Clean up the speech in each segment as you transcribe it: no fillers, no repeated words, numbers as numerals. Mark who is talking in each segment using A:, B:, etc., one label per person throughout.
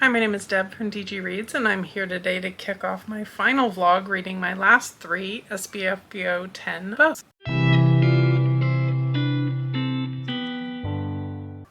A: my name is Deb from DG Reads, and I'm here today to kick off my final vlog reading my last 3 SPFBO 10 books.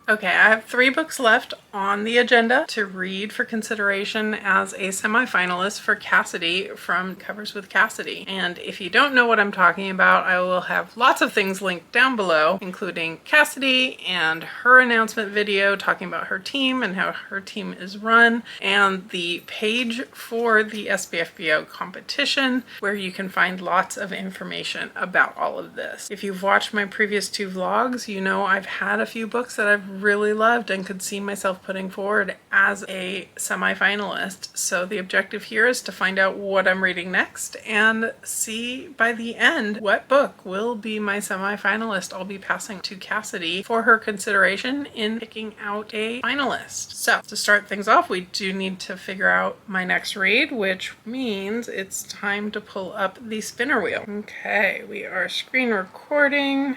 A: Okay, I have 3 books left on the agenda to read for consideration as a semi-finalist for Cassidy from Covers with Cassidy. And if you don't know what I'm talking about, I will have lots of things linked down below, including Cassidy and her announcement video talking about her team and how her team is run, and the page for the SPFBO competition where you can find lots of information about all of this. If you've watched my previous 2 vlogs, you know I've had a few books that I've really loved and could see myself putting forward as a semi-finalist. So the objective here is to find out what I'm reading next and see by the end what book will be my semi-finalist I'll be passing to Cassidy for her consideration in picking out a finalist. So to start things off, we do need to figure out my next read, which means it's time to pull up the spinner wheel. Okay, we are screen recording.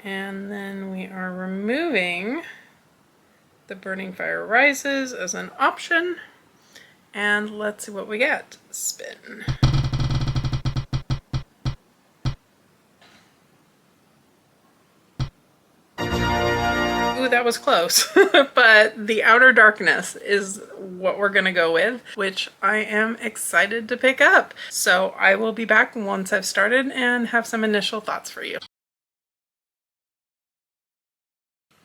A: And then we are removing the Burning Fire Rises as an option. And let's see what we get. Spin. Ooh, that was close. But The Outer Darkness is what we're gonna go with, which I am excited to pick up. So I will be back once I've started and have some initial thoughts for you.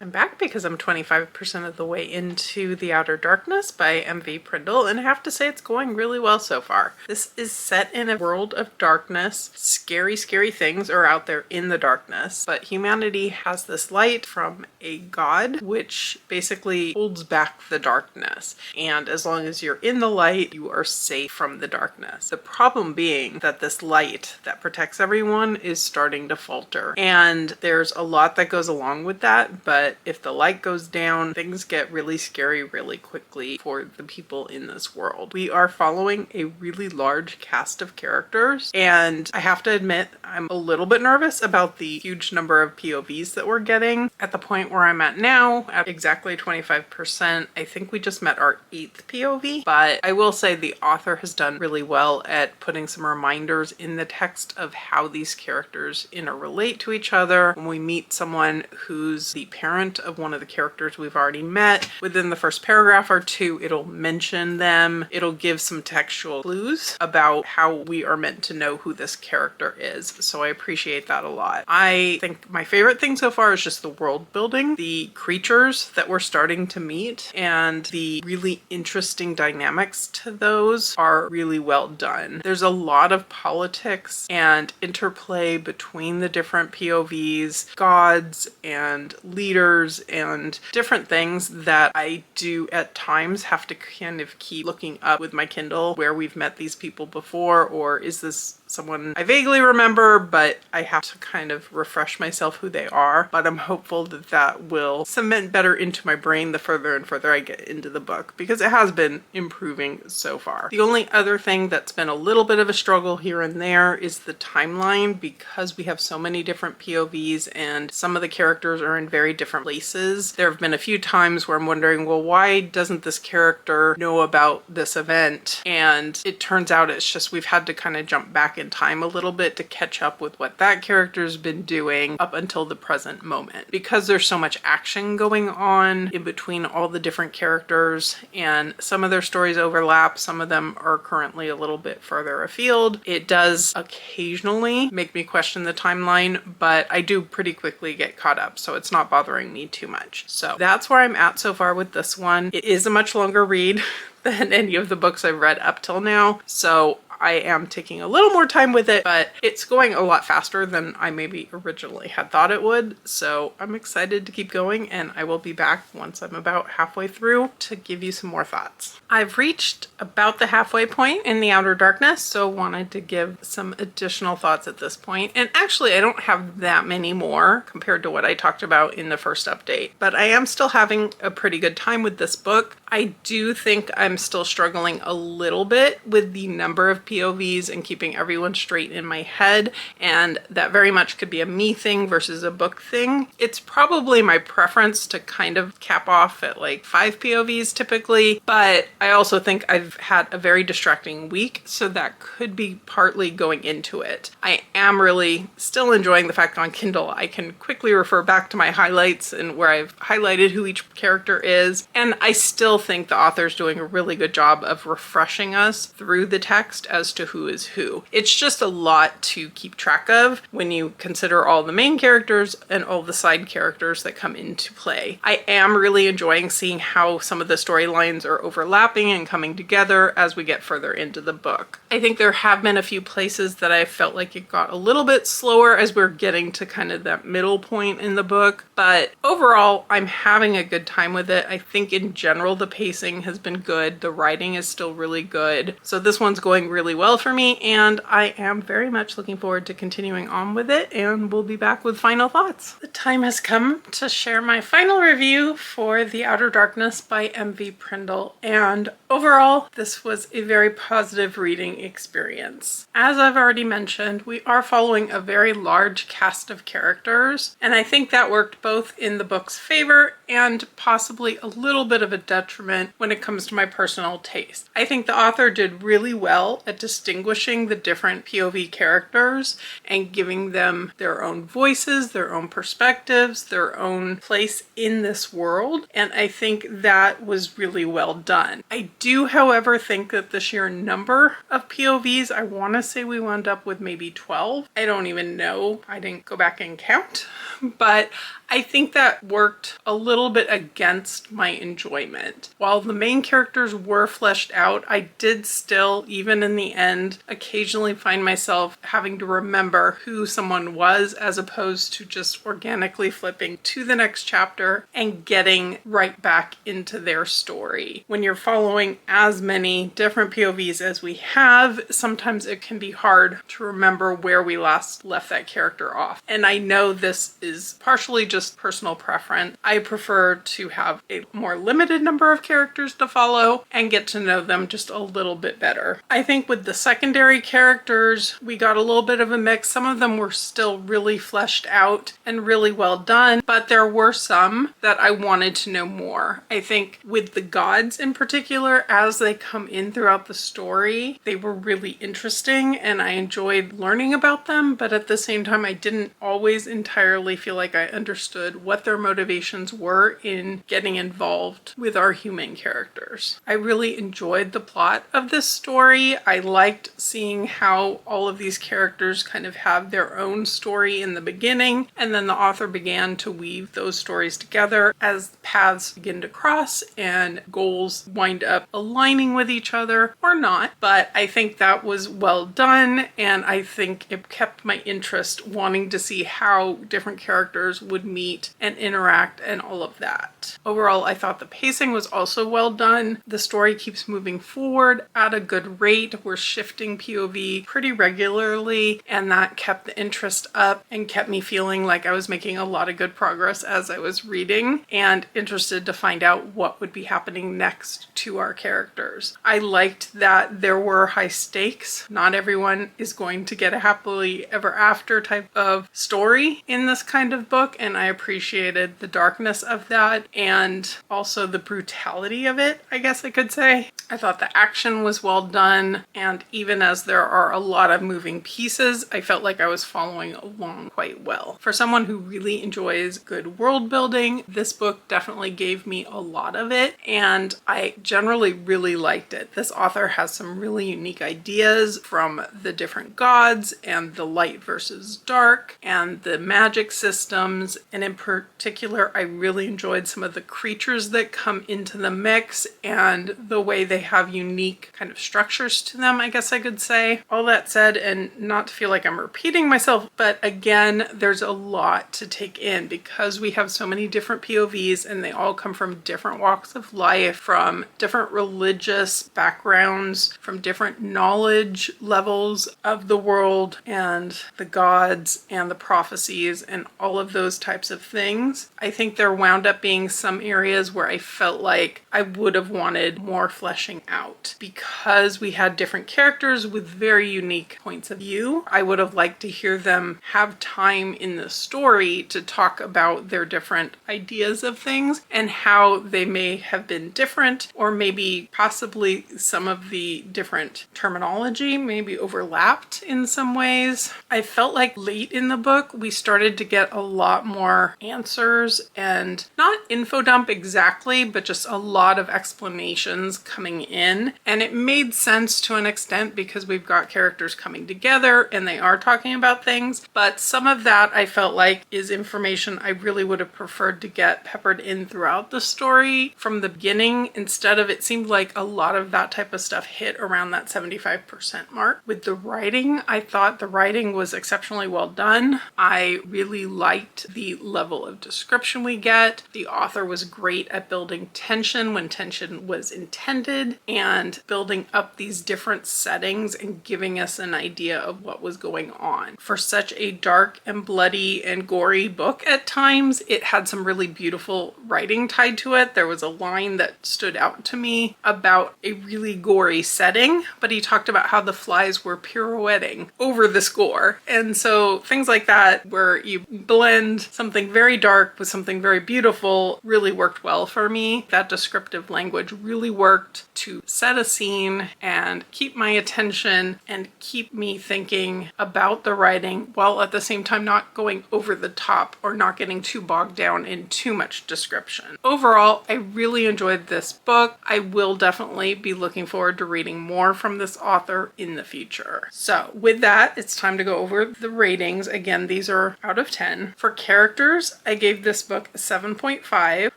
A: I'm back because I'm 25% of the way into The Outer Darkness by M.V. Prindle, and I have to say it's going really well so far. This is set in a world of darkness. Scary, scary things are out there in the darkness, but humanity has this light from a god which basically holds back the darkness. And as long as you're in the light, you are safe from the darkness. The problem being that this light that protects everyone is starting to falter. And there's a lot that goes along with that, but if the light goes down, things get really scary really quickly for the people in this world. We are following a really large cast of characters, and I have to admit I'm a little bit nervous about the huge number of POVs that we're getting. At the point where I'm at now, at exactly 25%, I think we just met our 8th POV, but I will say the author has done really well at putting some reminders in the text of how these characters interrelate to each other. When we meet someone who's the parent of one of the characters we've already met, within the first paragraph or 2, it'll mention them. It'll give some textual clues about how we are meant to know who this character is. So I appreciate that a lot. I think my favorite thing so far is just the world building, the creatures that we're starting to meet, and the really interesting dynamics to those are really well done. There's a lot of politics and interplay between the different POVs, gods and leaders and different things that I do at times have to kind of keep looking up with my Kindle where we've met these people before, or is this someone I vaguely remember, but I have to kind of refresh myself who they are. But I'm hopeful that that will cement better into my brain the further and further I get into the book, because it has been improving so far. The only other thing that's been a little bit of a struggle here and there is the timeline, because we have so many different POVs and some of the characters are in very different places. There have been a few times where I'm wondering, well, why doesn't this character know about this event? And it turns out it's just we've had to kind of jump back in time a little bit to catch up with what that character's been doing up until the present moment. Because there's so much action going on in between all the different characters, and some of their stories overlap, some of them are currently a little bit further afield. It does occasionally make me question the timeline, but I do pretty quickly get caught up, so it's not bothering me too much. So that's where I'm at so far with this one. It is a much longer read than any of the books I've read up till now, so I am taking a little more time with it, but it's going a lot faster than I maybe originally had thought it would. So I'm excited to keep going, and I will be back once I'm about halfway through to give you some more thoughts. I've reached about the halfway point in The Outer Darkness, so wanted to give some additional thoughts at this point. And actually, I don't have that many more compared to what I talked about in the first update, but I am still having a pretty good time with this book. I do think I'm still struggling a little bit with the number of POVs and keeping everyone straight in my head, and that very much could be a me thing versus a book thing. It's probably my preference to kind of cap off at like 5 POVs typically, but I also think I've had a very distracting week, so that could be partly going into it. I am really still enjoying the fact on Kindle I can quickly refer back to my highlights and where I've highlighted who each character is, and I still think the author's doing a really good job of refreshing us through the text as to who is who. It's just a lot to keep track of when you consider all the main characters and all the side characters that come into play. I am really enjoying seeing how some of the storylines are overlapping and coming together as we get further into the book. I think there have been a few places that I felt like it got a little bit slower as we're getting to kind of that middle point in the book, but overall I'm having a good time with it. I think in general the pacing has been good. The writing is still really good. So this one's going really well for me, and I am very much looking forward to continuing on with it, and we'll be back with final thoughts. The time has come to share my final review for The Outer Darkness by M.V. Prindle, and overall this was a very positive reading experience. As I've already mentioned, we are following a very large cast of characters, and I think that worked both in the book's favor and possibly a little bit of a detriment when it comes to my personal taste. I think the author did really well at distinguishing the different POV characters and giving them their own voices, their own perspectives, their own place in this world, and I think that was really well done. I do, however, think that the sheer number of POVs, I want to say we wound up with maybe 12. I don't even know. I didn't go back and count, but I think that worked a little bit against my enjoyment. While the main characters were fleshed out, I did still, even in the end, occasionally find myself having to remember who someone was as opposed to just organically flipping to the next chapter and getting right back into their story. When you're following as many different POVs as we have, sometimes it can be hard to remember where we last left that character off. And I know this is partially just personal preference. I prefer to have a more limited number of characters to follow and get to know them just a little bit better. I think with the secondary characters, we got a little bit of a mix. Some of them were still really fleshed out and really well done, but there were some that I wanted to know more. I think with the gods in particular, as they come in throughout the story, they were really interesting and I enjoyed learning about them, but at the same time, I didn't always entirely feel like I understood what their motivations were in getting involved with our human characters. I really enjoyed the plot of this story. I liked seeing how all of these characters kind of have their own story in the beginning, and then the author began to weave those stories together as paths begin to cross and goals wind up aligning with each other or not. But I think that was well done, and I think it kept my interest wanting to see how different characters would meet and interact and all of that. Overall, I thought the pacing was also well done. The story keeps moving forward at a good rate. We're shifting POV pretty regularly, and that kept the interest up and kept me feeling like I was making a lot of good progress as I was reading and interested to find out what would be happening next to our characters. I liked that there were high stakes. Not everyone is going to get a happily ever after type of story in this kind of book, and I appreciated the darkness of that and also the brutality of it, I guess I could say. I thought the action was well done, and even as there are a lot of moving pieces, I felt like I was following along quite well. For someone who really enjoys good world building, this book definitely gave me a lot of it, and I generally really liked it. This author has some really unique ideas from the different gods and the light versus dark and the magic systems, and in particular, I really enjoyed some of the creatures that come into the mix and the way they have unique kind of structures to them, I guess I could say. All that said, and not to feel like I'm repeating myself, but again, there's a lot to take in because we have so many different POVs and they all come from different walks of life, from different religious backgrounds, from different knowledge levels of the world and the gods and the prophecies and all of those types types of things. I think there wound up being some areas where I felt like I would have wanted more fleshing out because we had different characters with very unique points of view. I would have liked to hear them have time in the story to talk about their different ideas of things and how they may have been different, or maybe possibly some of the different terminology maybe overlapped in some ways. I felt like late in the book we started to get a lot more answers, and not info dump exactly, but just a lot of explanations coming in, and it made sense to an extent because we've got characters coming together and they are talking about things, but some of that I felt like is information I really would have preferred to get peppered in throughout the story from the beginning. Instead of, it seemed like a lot of that type of stuff hit around that 75% mark. With the writing, I thought the writing was exceptionally well done. I really liked the level of description we get. The author was great at building tension when tension was intended and building up these different settings and giving us an idea of what was going on. For such a dark and bloody and gory book at times, it had some really beautiful writing tied to it. There was a line that stood out to me about a really gory setting, but he talked about how the flies were pirouetting over the score. And so things like that, where you blend something very dark with something very beautiful, really worked well for me. That descriptive language really worked to set a scene and keep my attention and keep me thinking about the writing while at the same time not going over the top or not getting too bogged down in too much description. Overall, I really enjoyed this book. I will definitely be looking forward to reading more from this author in the future. So with that, it's time to go over the ratings. Again, these are out of 10. For characters, I gave this book a 7.5.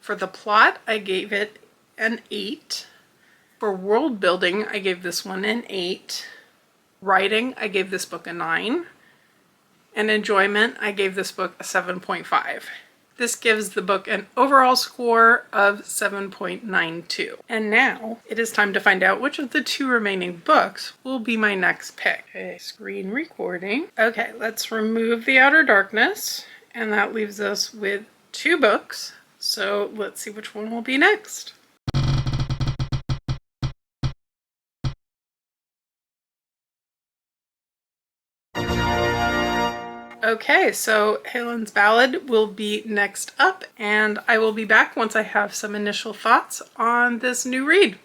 A: For the plot, I gave it an 8. For world building, I gave this one an 8. Writing, I gave this book a 9. And enjoyment, I gave this book a 7.5. This gives the book an overall score of 7.92. And now it is time to find out which of the 2 remaining books will be my next pick. Okay, screen recording. Okay, let's remove The Outer Darkness, and that leaves us with 2 books. So let's see which one will be next. Okay, so Haelend's Ballad will be next up, and I will be back once I have some initial thoughts on this new read.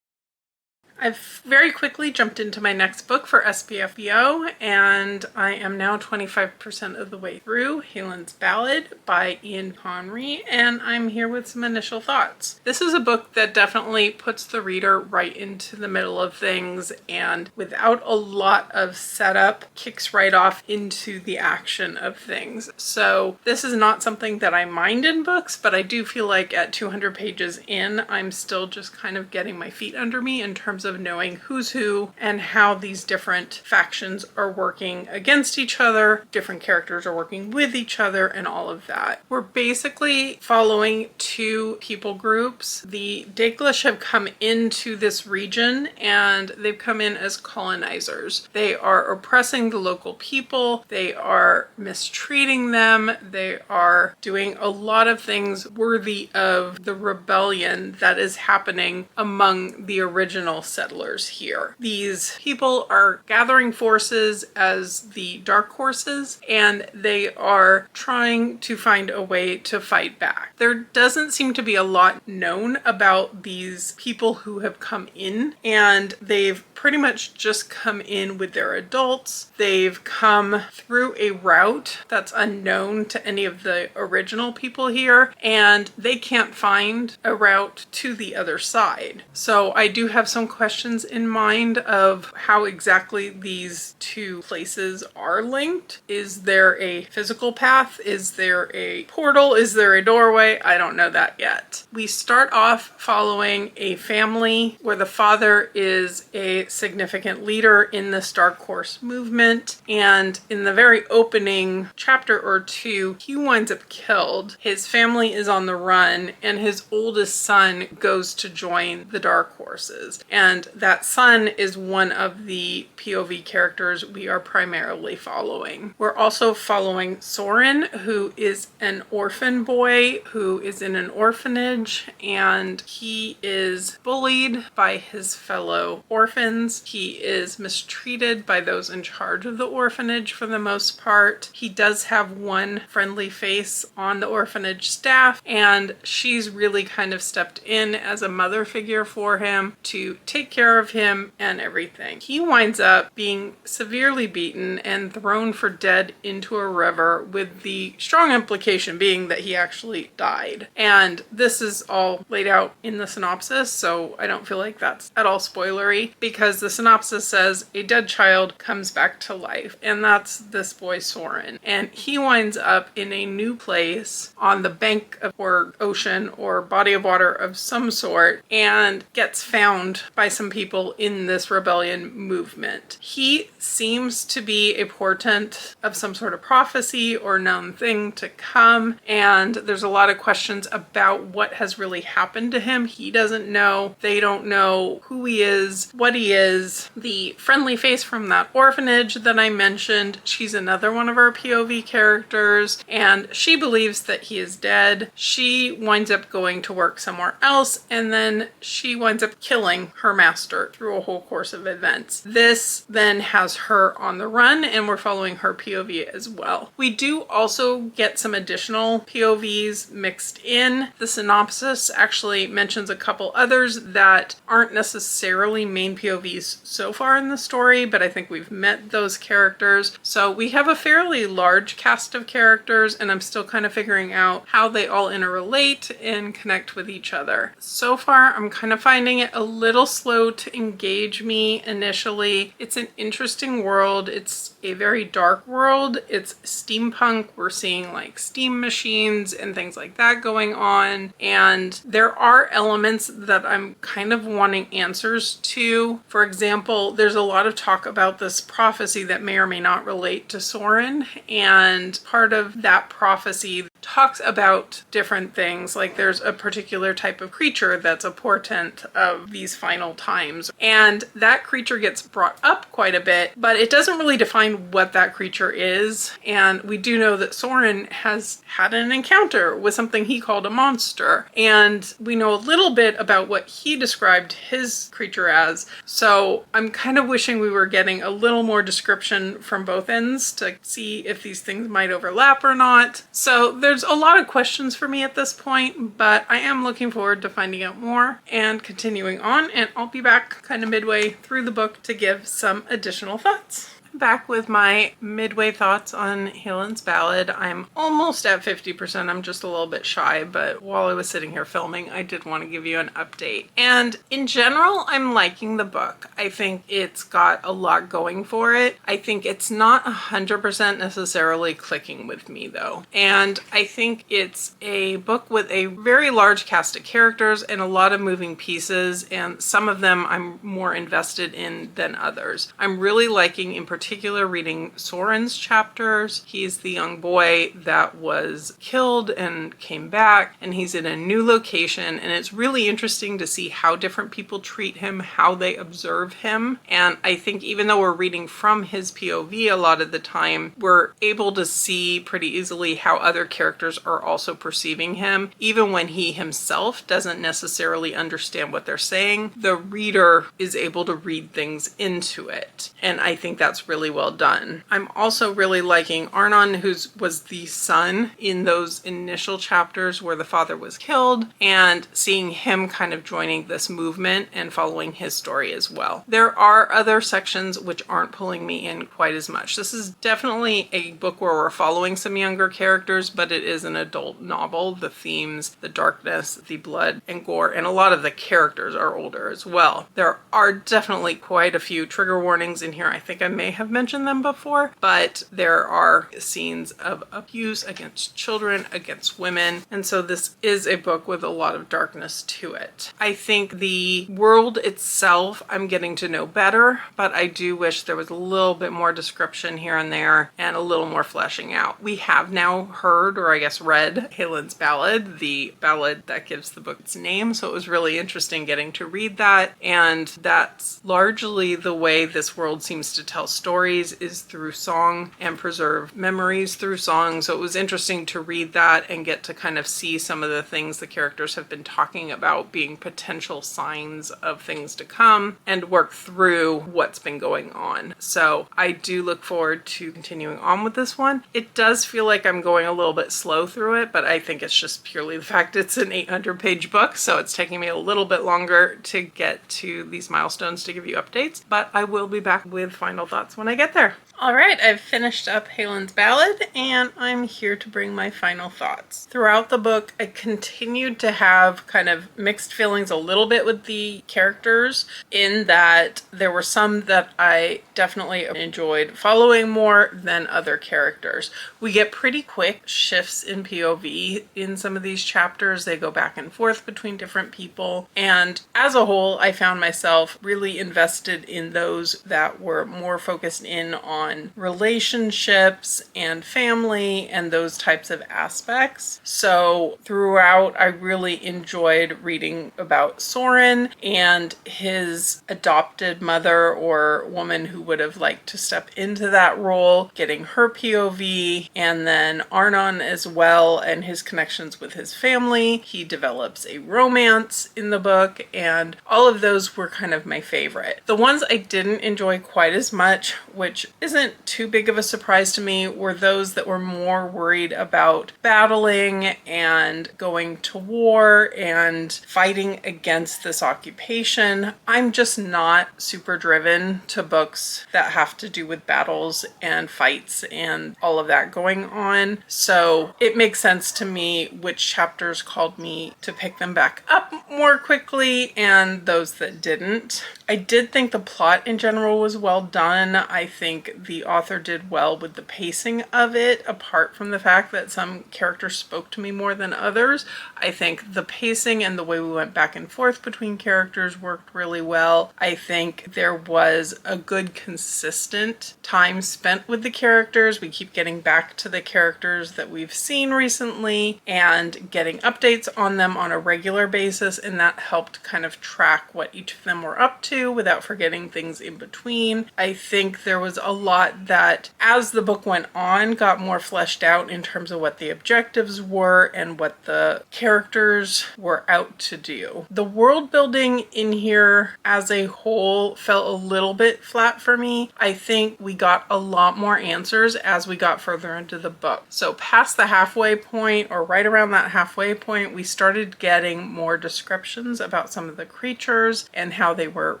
A: I've very quickly jumped into my next book for SPFBO, and I am now 25% of the way through Haelend's Ballad by Ian Conry, and I'm here with some initial thoughts. This is a book that definitely puts the reader right into the middle of things, and without a lot of setup, kicks right off into the action of things. So this is not something that I mind in books, but I do feel like at 200 pages in, I'm still just kind of getting my feet under me in terms of knowing who's who and how these different factions are working against each other, different characters are working with each other, and all of that. We're basically following 2 people groups. The Daglish have come into this region and they've come in as colonizers. They are oppressing the local people, they are mistreating them, they are doing a lot of things worthy of the rebellion that is happening among the original settlers here. These people are gathering forces as the Dark Horses, and they are trying to find a way to fight back. There doesn't seem to be a lot known about these people who have come in, and they've pretty much just come in with their adults. They've come through a route that's unknown to any of the original people here, and they can't find a route to the other side. So I do have some questions in mind of how exactly these 2 places are linked. Is there a physical path? Is there a portal? Is there a doorway? I don't know that yet. We start off following a family where the father is a significant leader in this dark horse movement, and in the very opening chapter or two, he winds up killed. His family is on the run, and his oldest son goes to join the dark horses, and that son is one of the POV characters we are primarily following. We're also following Soren, who is an orphan boy who is in an orphanage, and he is bullied by his fellow orphans. He is mistreated by those in charge of the orphanage for the most part. He does have one friendly face on the orphanage staff, and she's really kind of stepped in as a mother figure for him to take care of him and everything. He winds up being severely beaten and thrown for dead into a river, with the strong implication being that he actually died. And this is all laid out in the synopsis, so I don't feel like that's at all spoilery, because the synopsis says a dead child comes back to life, and that's this boy Soren. And he winds up in a new place on the bank of or ocean or body of water of some sort, and gets found by some people in this rebellion movement. He seems to be a portent of some sort of prophecy or known thing to come, and there's a lot of questions about what has really happened to him. He doesn't know. They don't know who he is, what he is. The friendly face from that orphanage that I mentioned, she's another one of our POV characters, and she believes that he is dead. She winds up going to work somewhere else, and then she winds up killing her master through a whole course of events. This then has her on the run, and we're following her POV as well. We do also get some additional POVs mixed in. The synopsis actually mentions a couple others that aren't necessarily main POVs so far in the story, but I think we've met those characters. So we have a fairly large cast of characters, and I'm still kind of figuring out how they all interrelate and connect with each other. So far, I'm kind of finding it a little slow to engage me initially. It's an interesting world. It's a very dark world. It's steampunk. We're seeing like steam machines and things like that going on. And there are elements that I'm kind of wanting answers to. For example, there's a lot of talk about this prophecy that may or may not relate to Soren. And part of that prophecy talks about different things. Like there's a particular type of creature that's a portent of these final times. And that creature gets brought up quite a bit, but it doesn't really define what that creature is. And we do know that Soren has had an encounter with something he called a monster. And we know a little bit about what he described his creature as. So I'm kind of wishing we were getting a little more description from both ends to see if these things might overlap or not. So there's a lot of questions for me at this point, but I am looking forward to finding out more and continuing on, and I'll be back kind of midway through the book to give some additional thoughts. Back with my midway thoughts on Haelend's Ballad. I'm almost at 50%. I'm just a little bit shy, but while I was sitting here filming, I did want to give you an update. And in general, I'm liking the book. I think it's got a lot going for it. I think it's not 100% necessarily clicking with me though. And I think it's a book with a very large cast of characters and a lot of moving pieces, and some of them I'm more invested in than others. I'm really liking in particular reading Soren's chapters. He's the young boy that was killed and came back, and he's in a new location, and it's really interesting to see how different people treat him, how they observe him. And I think even though we're reading from his POV a lot of the time, we're able to see pretty easily how other characters are also perceiving him. Even when he himself doesn't necessarily understand what they're saying, the reader is able to read things into it. And I think that's really well done. I'm also really liking Arnon, who was the son in those initial chapters where the father was killed, and seeing him kind of joining this movement and following his story as well. There are other sections which aren't pulling me in quite as much. This is definitely a book where we're following some younger characters, but it is an adult novel. The themes, the darkness, the blood and gore, and a lot of the characters are older as well. There are definitely quite a few trigger warnings in here. I think I may have have mentioned them before, but there are scenes of abuse against children, against women, and so this is a book with a lot of darkness to it. I think the world itself I'm getting to know better, but I do wish there was a little bit more description here and there and a little more fleshing out. We have now heard, or I guess read, Haelend's Ballad, the ballad that gives the book its name, so it was really interesting getting to read that, and that's largely the way this world seems to tell stories, is through song and preserve memories through song. So it was interesting to read that and get to kind of see some of the things the characters have been talking about being potential signs of things to come and work through what's been going on. So I do look forward to continuing on with this one. It does feel like I'm going a little bit slow through it, but I think it's just purely the fact it's an 800-page book, so it's taking me a little bit longer to get to these milestones to give you updates, but I will be back with final thoughts when I get there. All right, I've finished up Haelend's Ballad, and I'm here to bring my final thoughts. Throughout the book, I continued to have kind of mixed feelings a little bit with the characters, in that there were some that I definitely enjoyed following more than other characters. We get pretty quick shifts in POV in some of these chapters. They go back and forth between different people, and as a whole, I found myself really invested in those that were more focused in on relationships and family and those types of aspects. So throughout, I really enjoyed reading about Soren and his adopted mother or woman who would have liked to step into that role, getting her POV, and then Arnon as well and his connections with his family. He develops a romance in the book, and all of those were kind of my favorite. The ones I didn't enjoy quite as much, which isn't too big of a surprise to me, were those that were more worried about battling and going to war and fighting against this occupation. I'm just not super driven to books that have to do with battles and fights and all of that going on. So it makes sense to me which chapters called me to pick them back up more quickly and those that didn't. I did think the plot in general was well done. I think the author did well with the pacing of it, apart from the fact that some characters spoke to me more than others. I think the pacing and the way we went back and forth between characters worked really well. I think there was a good consistent time spent with the characters. We keep getting back to the characters that we've seen recently and getting updates on them on a regular basis, and that helped kind of track what each of them were up to without forgetting things in between. I think there was a lot that, as the book went on, got more fleshed out in terms of what the objectives were and what the characters were out to do. The world building in here as a whole felt a little bit flat for me. I think we got a lot more answers as we got further into the book. So past the halfway point, or right around that halfway point, we started getting more descriptions about some of the creatures and how they were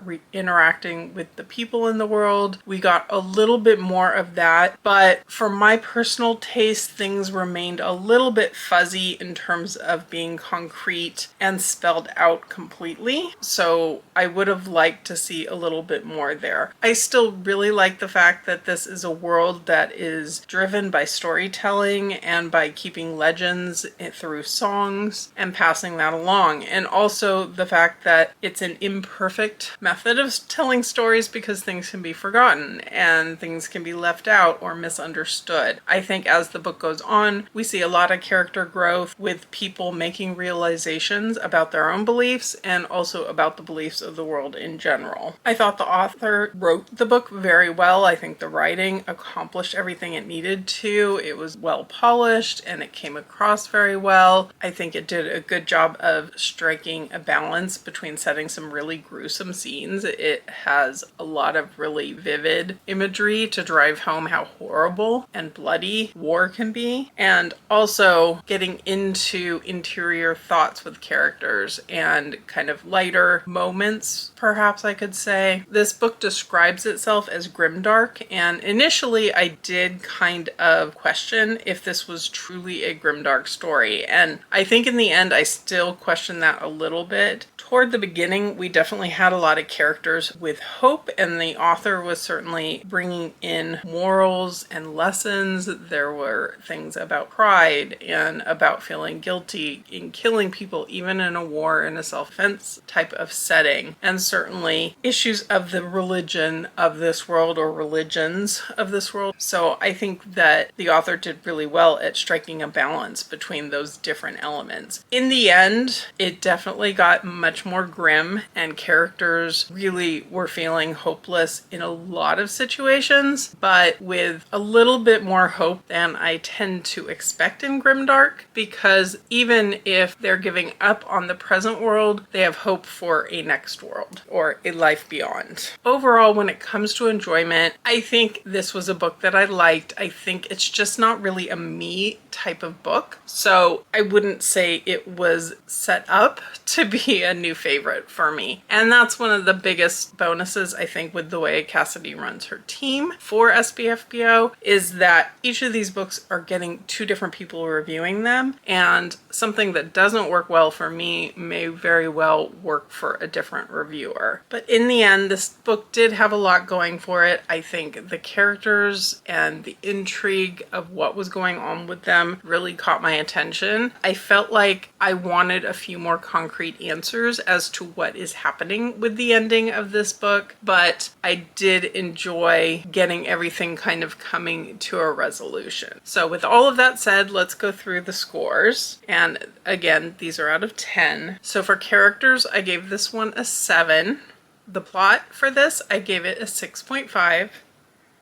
A: interacting with the people in the world. We got a little bit more of that, but for my personal taste, things remained a little bit fuzzy in terms of being concrete and spelled out completely. So I would have liked to see a little bit more there. I still really like the fact that this is a world that is driven by storytelling and by keeping legends through songs and passing that along. And also the fact that it's an imperfect method of telling stories, because things can be forgotten and things can be left out or misunderstood. I think as the book goes on, we see a lot of character growth with people making realizations about their own beliefs and also about the beliefs of the world in general. I thought the author wrote the book very well. I think the writing accomplished everything it needed to. It was well polished and it came across very well. I think it did a good job of striking a balance between setting some really gruesome scenes. It has a lot of really vivid imagery to drive home how horrible and bloody war can be, and also getting into interior thoughts with characters and kind of lighter moments, perhaps I could say. This book describes itself as grimdark, and initially I did kind of question if this was truly a grimdark story, and I think in the end I still question that a little bit. Toward the beginning, we definitely had a lot of characters with hope, and the author was certainly bringing in morals and lessons. There were things about pride and about feeling guilty in killing people, even in a war, in a self-defense type of setting, and certainly issues of the religion of this world, or religions of this world. So I think that the author did really well at striking a balance between those different elements. In the end, it definitely got much more grim, and characters really were feeling hopeless in a lot of situations, but with a little bit more hope than I tend to expect in grimdark, because even if they're giving up on the present world, they have hope for a next world or a life beyond. Overall, when it comes to enjoyment, I think this was a book that I liked. I think it's just not really a me type of book, so I wouldn't say it was set up to be a new favorite for me. And that's one of the biggest bonuses, I think, with the way Cassidy runs her team for SPFBO, is that each of these books are getting two different people reviewing them, and something that doesn't work well for me may very well work for a different reviewer. But in the end, this book did have a lot going for it. I think the characters and the intrigue of what was going on with them really caught my attention. I felt like I wanted a few more concrete answers as to what is happening with the ending of this book, but I did enjoy getting everything kind of coming to a resolution. So with all of that said, let's go through the scores. And again, these are out of 10. So for characters, I gave this one a 7. The plot for this, I gave it a 6.5.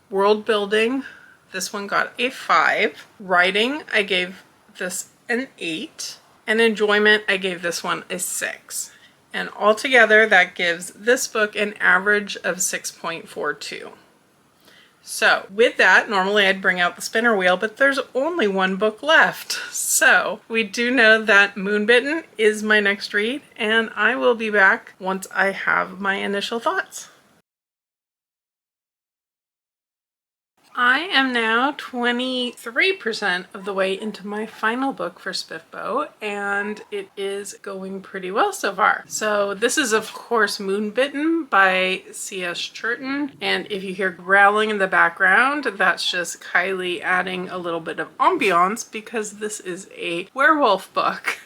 A: World building, this one got a 5. Writing, I gave this an 8. And enjoyment, I gave this one a 6. And altogether, that gives this book an average of 6.42. So with that, normally I'd bring out the spinner wheel, but there's only one book left. So we do know that Bitten is my next read, and I will be back once I have my initial thoughts. I am now 23% of the way into my final book for SPFBO, and it is going pretty well so far. So this is, of course, Bitten by C.S. Churton, and if you hear growling in the background, that's just Kylie adding a little bit of ambiance because this is a werewolf book.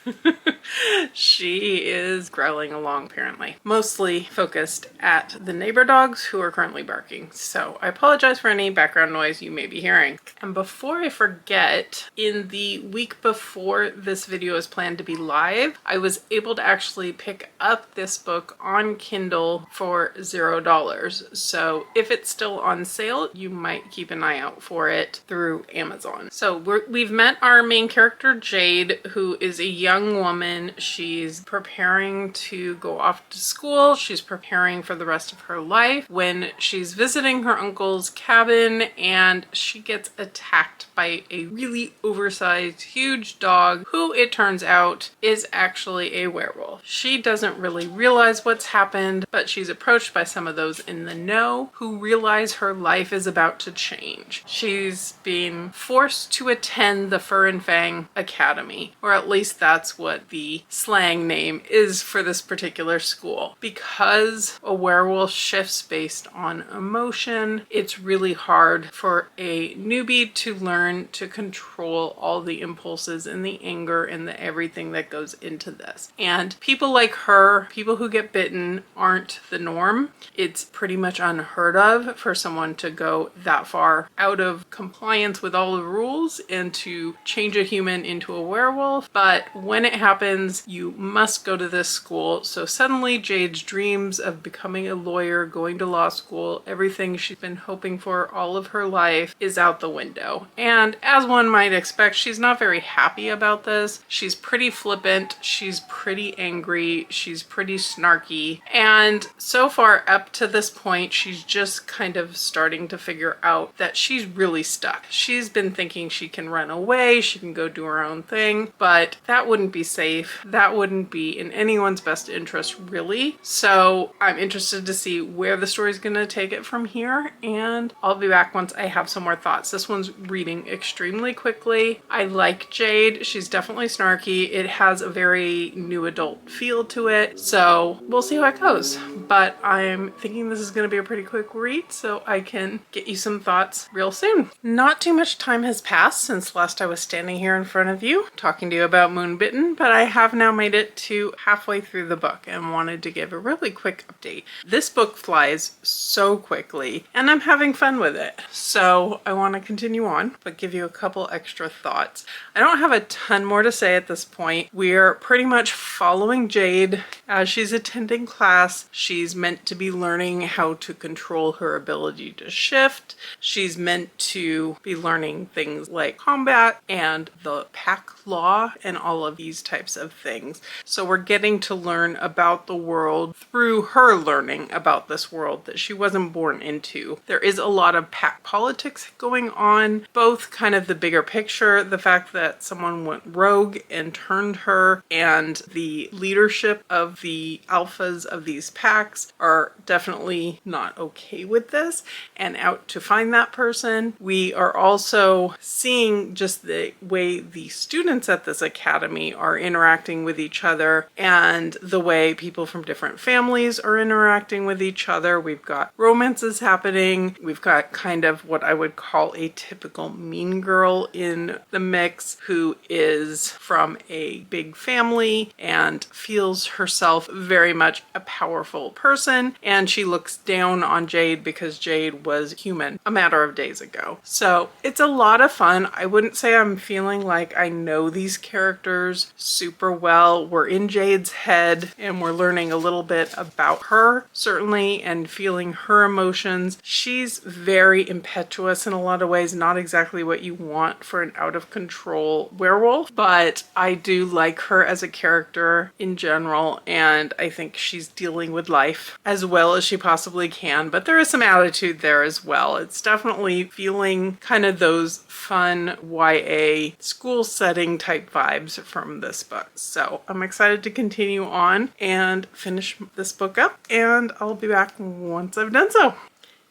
A: She is growling along, apparently. Mostly focused at the neighbor dogs who are currently barking. So I apologize for any background noise you may be hearing. And before I forget, in the week before this video is planned to be live, I was able to actually pick up this book on Kindle for $0. So if it's still on sale, you might keep an eye out for it through Amazon. So we've met our main character, Jade, who is a young woman. She's preparing to go off to school. She's preparing for the rest of her life when she's visiting her uncle's cabin, and she gets attacked by a really oversized, huge dog who, it turns out, is actually a werewolf. She doesn't really realize what's happened, but she's approached by some of those in the know who realize her life is about to change. She's being forced to attend the Fur and Fang Academy, or at least that's what the slang name is for this particular school. Because a werewolf shifts based on emotion, it's really hard for a newbie to learn to control all the impulses and the anger and the everything that goes into this. And people like her, people who get bitten, aren't the norm. It's pretty much unheard of for someone to go that far out of compliance with all the rules and to change a human into a werewolf. But when it happens, you must go to this school. So suddenly Jade's dreams of becoming a lawyer, going to law school, everything she's been hoping for all of her life is out the window. And as one might expect, she's not very happy about this. She's pretty flippant. She's pretty angry. She's pretty snarky. And so far up to this point, she's just kind of starting to figure out that she's really stuck. She's been thinking she can run away, she can go do her own thing, but that wouldn't be safe. That wouldn't be in anyone's best interest, really. So I'm interested to see where the story's gonna take it from here, and I'll be back once I have some more thoughts. This one's reading going extremely quickly. I like Jade. She's definitely snarky. It has a very new adult feel to it. So we'll see how it goes. But I'm thinking this is going to be a pretty quick read so I can get you some thoughts real soon. Not too much time has passed since last I was standing here in front of you talking to you about Bitten, but I have now made it to halfway through the book and wanted to give a really quick update. This book flies so quickly and I'm having fun with it. So I want to continue on, but give you a couple extra thoughts. I don't have a ton more to say at this point. We're pretty much following Jade as she's attending class. She's meant to be learning how to control her ability to shift. She's meant to be learning things like combat and the pack law and all of these types of things. So we're getting to learn about the world through her learning about this world that she wasn't born into. There is a lot of pack politics going on, both kind of the bigger picture, the fact that someone went rogue and turned her, and the leadership of the alphas of these packs are definitely not okay with this and out to find that person. We are also seeing just the way the students at this academy are interacting with each other and the way people from different families are interacting with each other. We've got romances happening. We've got kind of what I would call a typical mean girl in the mix who is from a big family and feels herself very much a powerful person, and she looks down on Jade because Jade was human a matter of days ago. So it's a lot of fun. I wouldn't say I'm feeling like I know these characters super well. We're in Jade's head and we're learning a little bit about her, certainly, and feeling her emotions. She's very impetuous in a lot of ways, not exactly what you want for an out of control werewolf, but I do like her as a character in general, and I think she's dealing with life as well as she possibly can, but there is some attitude there as well. It's definitely feeling kind of those fun YA school setting type vibes from this book. So I'm excited to continue on and finish this book up, and I'll be back once I've done so.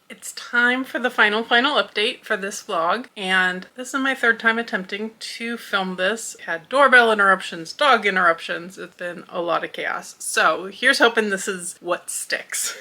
A: It's time for the final update for this vlog, and this is my third time attempting to film this. Had doorbell interruptions, dog interruptions. It's been a lot of chaos. So here's hoping this is what sticks.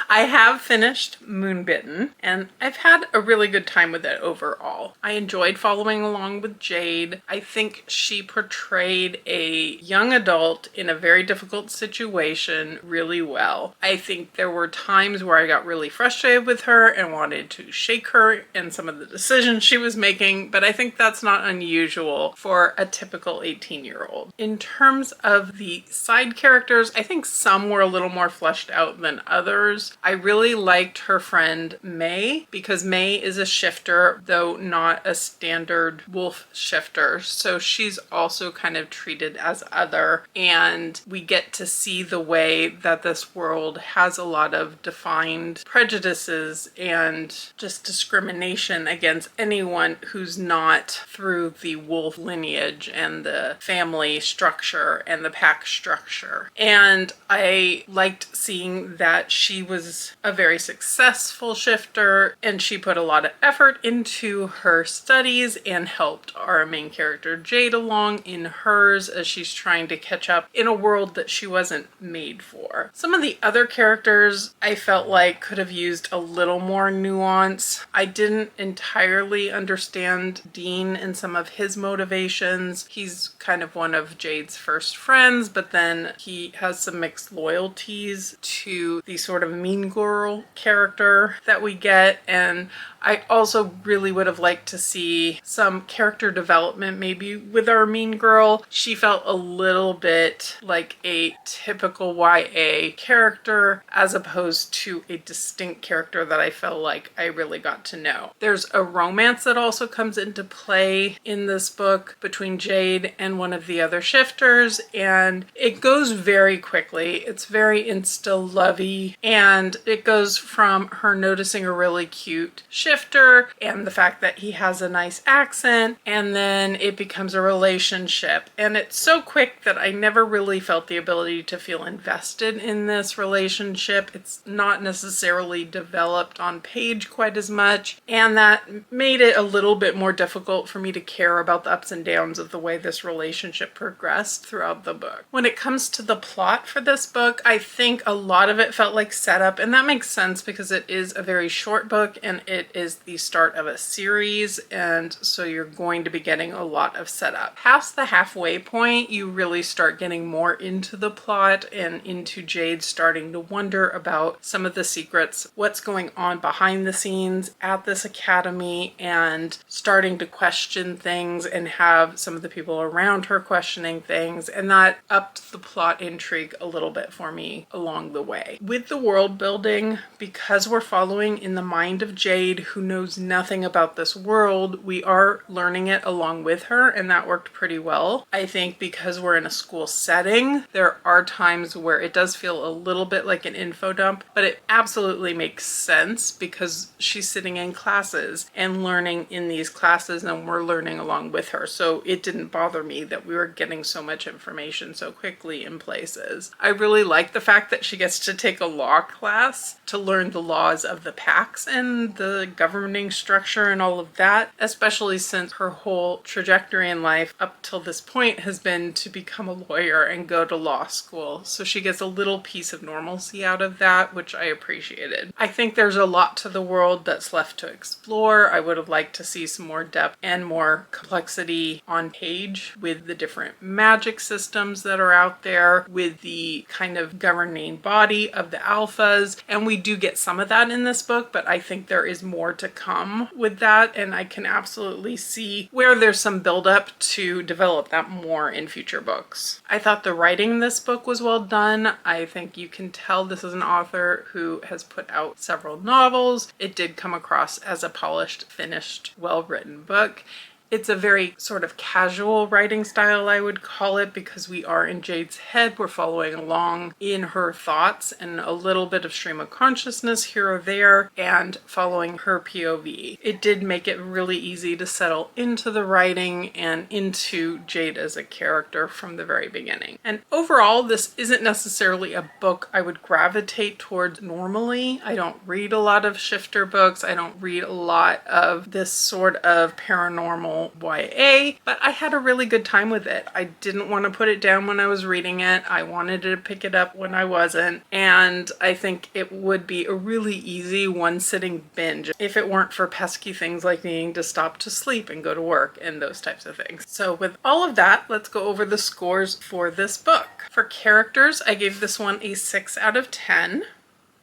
A: I have finished Bitten, and I've had a really good time with it overall. I enjoyed following along with Jade. I think she portrayed a young adult in a very difficult situation really well. I think there were times where I got really frustrated with her and wanted to shake her and some of the decisions she was making, but I think that's not unusual for a typical 18-year-old. In terms of the side characters, I think some were a little more fleshed out than others. I really liked her friend May because May is a shifter, though not a standard wolf shifter, so she's also kind of treated as other, and we get to see the way that this world has a lot of defined prejudices and just discrimination against anyone who's not through the wolf lineage and the family structure and the pack structure. And I liked seeing that she was a very successful shifter and she put a lot of effort into her studies and helped our main character Jade along in hers as she's trying to catch up in a world that she wasn't made for. Some of the other characters I felt like could have used a little more nuance. I didn't entirely understand Dean and some of his motivations. He's kind of one of Jade's first friends, but then he has some mixed loyalties to the sort of mean girl character that we get, and I also really would have liked to see some character development maybe with our mean girl. She felt a little bit like a typical YA character as opposed to a distinct character that I felt like I really got to know. There's a romance that also comes into play in this book between Jade and one of the other shifters, and it goes very quickly. It's very still lovey. And it goes from her noticing a really cute shifter and the fact that he has a nice accent, and then it becomes a relationship. And it's so quick that I never really felt the ability to feel invested in this relationship. It's not necessarily developed on page quite as much, and that made it a little bit more difficult for me to care about the ups and downs of the way this relationship progressed throughout the book. When it comes to the plot for this book, I think a lot of it felt like setup, and that makes sense because it is a very short book and it is the start of a series, and so you're going to be getting a lot of setup. Past the halfway point, you really start getting more into the plot and into Jade starting to wonder about some of the secrets, what's going on behind the scenes at this academy, and starting to question things and have some of the people around her questioning things, and that upped the plot intrigue a little bit for me along the way. With the world building, because we're following in the mind of Jade, who knows nothing about this world, we are learning it along with her, and that worked pretty well. I think because we're in a school setting, there are times where it does feel a little bit like an info dump, but it absolutely makes sense because she's sitting in classes and learning in these classes, and we're learning along with her. So it didn't bother me that we were getting so much information so quickly in places. I really like the fact that she gets to take a law class to learn the laws of the packs and the governing structure and all of that, especially since her whole trajectory in life up till this point has been to become a lawyer and go to law school. So she gets a little piece of normalcy out of that, which I appreciated. I think there's a lot to the world that's left to explore. I would have liked to see some more depth and more complexity on page with the different magic systems that are out there, with the kind of governing body of the alphas. And we do get some of that in this book, but I think there is more to come with that, and I can absolutely see where there's some buildup to develop that more in future books. I thought the writing in this book was well done. I think you can tell this is an author who has put out several novels. It did come across as a polished, finished, well-written book. It's a very sort of casual writing style, I would call it, because we are in Jade's head. We're following along in her thoughts and a little bit of stream of consciousness here or there and following her POV. It did make it really easy to settle into the writing and into Jade as a character from the very beginning. And overall, this isn't necessarily a book I would gravitate towards normally. I don't read a lot of shifter books. I don't read a lot of this sort of paranormal YA, but I had a really good time with it. I didn't want to put it down when I was reading it. I wanted to pick it up when I wasn't, and I think it would be a really easy one-sitting binge if it weren't for pesky things like needing to stop to sleep and go to work and those types of things. So with all of that, let's go over the scores for this book. For characters, I gave this one a 6 out of 10.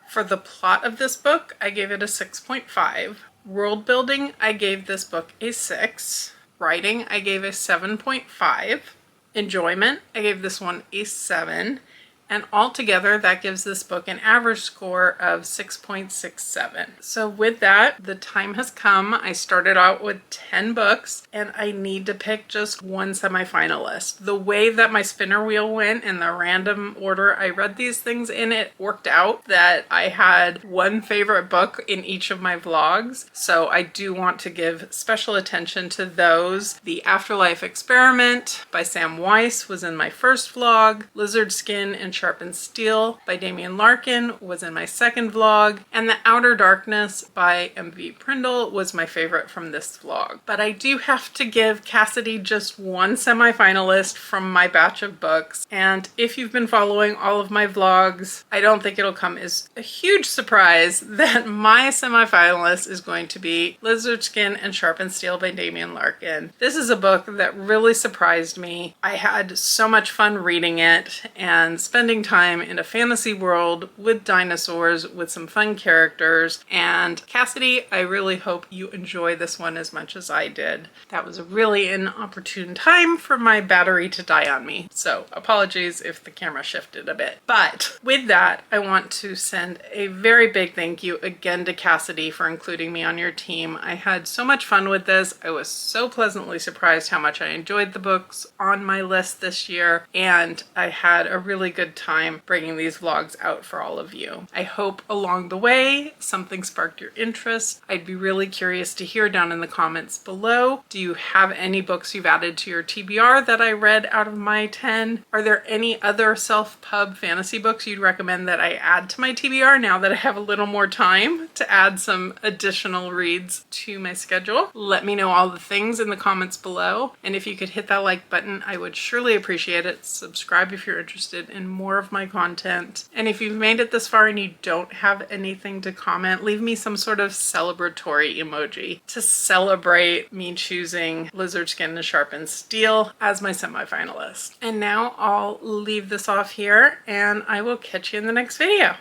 A: For the plot of this book, I gave it a 6.5. World building, I gave this book a 6. Writing, I gave a 7.5. Enjoyment, I gave this one a 7. And altogether, that gives this book an average score of 6.67. So with that, the time has come. I started out with 10 books, and I need to pick just one semi-finalist. The way that my spinner wheel went and the random order I read these things in, it worked out that I had one favorite book in each of my vlogs. So I do want to give special attention to those. The Afterlife Experiment by Sam Weiss was in my first vlog. Lizard Skin and Sharpened Steel by Damian Larkin was in my second vlog, and The Outer Darkness by MV Prindle was my favorite from this vlog. But I do have to give Cassidy just one semi-finalist from my batch of books, and if you've been following all of my vlogs, I don't think it'll come as a huge surprise that my semi-finalist is going to be Lizard Skin and Sharpened Steel by Damian Larkin. This is a book that really surprised me. I had so much fun reading it and spending time in a fantasy world with dinosaurs with some fun characters. And Cassidy, I really hope you enjoy this one as much as I did. That was really an opportune time for my battery to die on me. So apologies if the camera shifted a bit. But with that, I want to send a very big thank you again to Cassidy for including me on your team. I had so much fun with this. I was so pleasantly surprised how much I enjoyed the books on my list this year, and I had a really good time bringing these vlogs out for all of you. I hope along the way something sparked your interest. I'd be really curious to hear down in the comments below. Do you have any books you've added to your TBR that I read out of my 10? Are there any other self-pub fantasy books you'd recommend that I add to my TBR now that I have a little more time to add some additional reads to my schedule? Let me know all the things in the comments below, and if you could hit that like button, I would surely appreciate it. Subscribe if you're interested in more of my content. And if you've made it this far and you don't have anything to comment, leave me some sort of celebratory emoji to celebrate me choosing Lizard Skin and Sharpened Steel as my semi-finalist. And now I'll leave this off here and I will catch you in the next video.